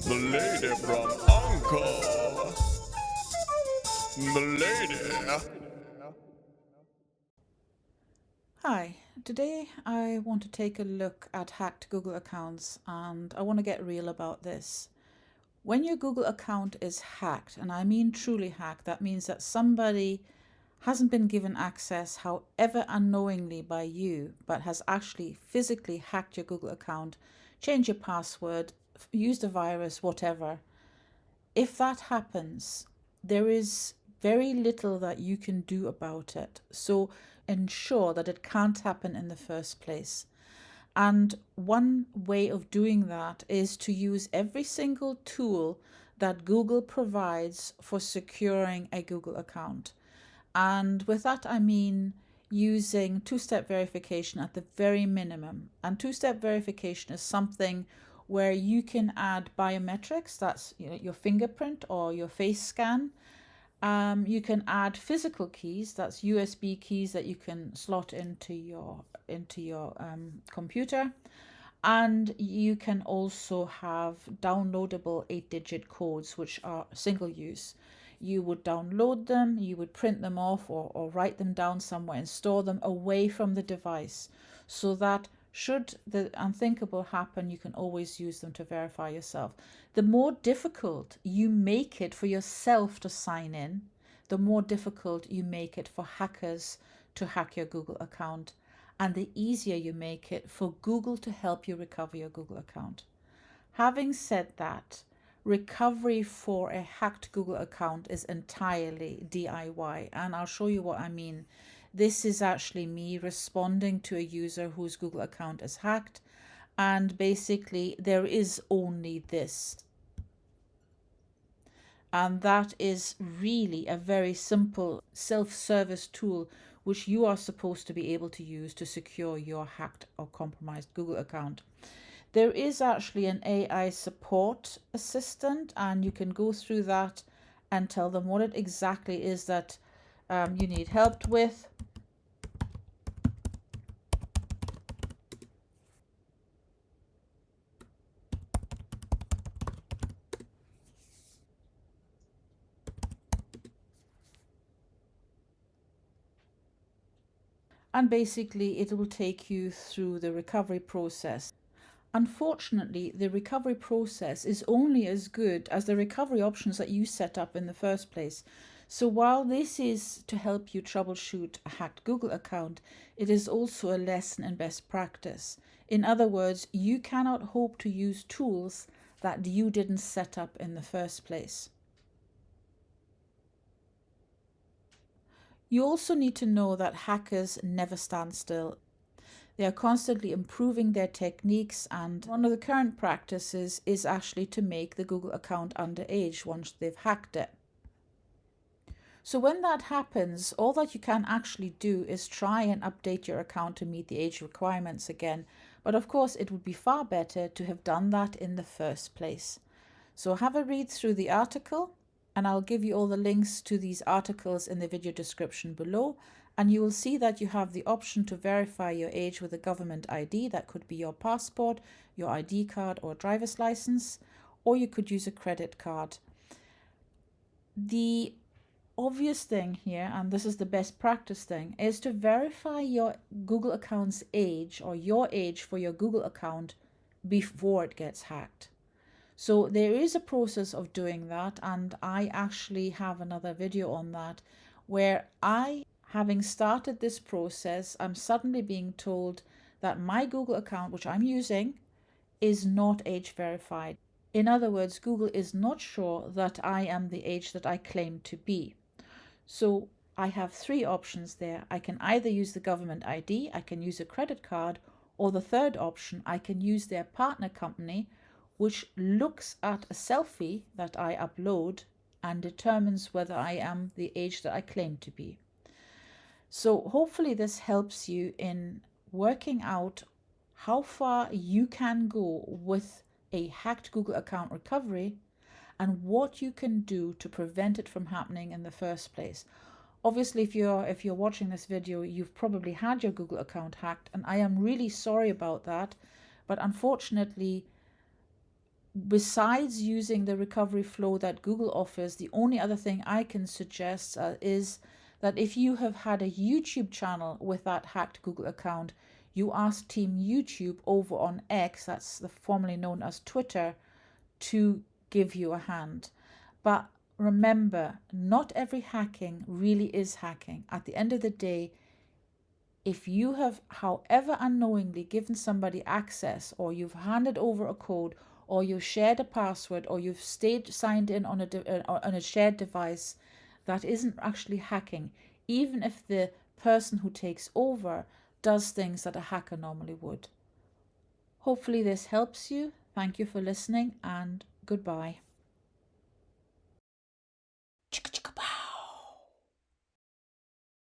The lady from Uncle. The lady. Hi, today I want to take a look at hacked Google accounts and I want to get real about this. When your Google account is hacked, and I mean truly hacked, that means that somebody hasn't been given access, however unknowingly by you, but has actually physically hacked your Google account, changed your password, used a virus, whatever. If that happens, there is very little that you can do about it. So ensure that it can't happen in the first place. And one way of doing that is to use every single tool that Google provides for securing a Google account. And with that, I mean using two-step verification at the very minimum. And two-step verification is something where you can add biometrics, that's your fingerprint or your face scan. You can add physical keys, that's USB keys that you can slot into your computer. And you can also have downloadable 8-digit codes, which are single use. You would download them, you would print them off or write them down somewhere and store them away from the device so that should the unthinkable happen, you can always use them to verify yourself. The more difficult you make it for yourself to sign in, the more difficult you make it for hackers to hack your Google account, and the easier you make it for Google to help you recover your Google account. Having said that, recovery for a hacked Google account is entirely DIY, and I'll show you what I mean. This is actually me responding to a user whose Google account is hacked, and basically there is only this. And that is really a very simple self-service tool which you are supposed to be able to use to secure your hacked or compromised Google account. There is actually an AI support assistant, and you can go through that and tell them what it exactly is that you need help with. And basically, it will take you through the recovery process. Unfortunately, the recovery process is only as good as the recovery options that you set up in the first place. So while this is to help you troubleshoot a hacked Google account, it is also a lesson in best practice. In other words, you cannot hope to use tools that you didn't set up in the first place. You also need to know that hackers never stand still. They are constantly improving their techniques, and one of the current practices is actually to make the Google account underage once they've hacked it. So when that happens, all that you can actually do is try and update your account to meet the age requirements again. But of course, it would be far better to have done that in the first place. So have a read through the article, and I'll give you all the links to these articles in the video description below. And you will see that you have the option to verify your age with a government ID. That could be your passport, your ID card, or driver's license, or you could use a credit card. The obvious thing here, and this is the best practice thing, is to verify your Google account's age or your age for your Google account before it gets hacked. So there is a process of doing that, and I actually have another video on that where having started this process, I'm suddenly being told that my Google account, which I'm using, is not age verified. In other words, Google is not sure that I am the age that I claim to be. So I have three options there. I can either use the government ID, I can use a credit card, or the third option, I can use their partner company, which looks at a selfie that I upload and determines whether I am the age that I claim to be. So hopefully this helps you in working out how far you can go with a hacked Google account recovery and what you can do to prevent it from happening in the first place. Obviously, if you're watching this video, you've probably had your Google account hacked, and I am really sorry about that. But unfortunately, besides using the recovery flow that Google offers, the only other thing I can suggest is that if you have had a YouTube channel with that hacked Google account, you ask Team YouTube over on X, that's the formerly known as Twitter, to give you a hand. But remember, not every hacking really is hacking. At the end of the day, if you have, however unknowingly, given somebody access, or you've handed over a code, or you've shared a password, or you've stayed signed in on a shared device, that isn't actually hacking, even if the person who takes over does things that a hacker normally would. Hopefully this helps you. Thank you for listening, and goodbye.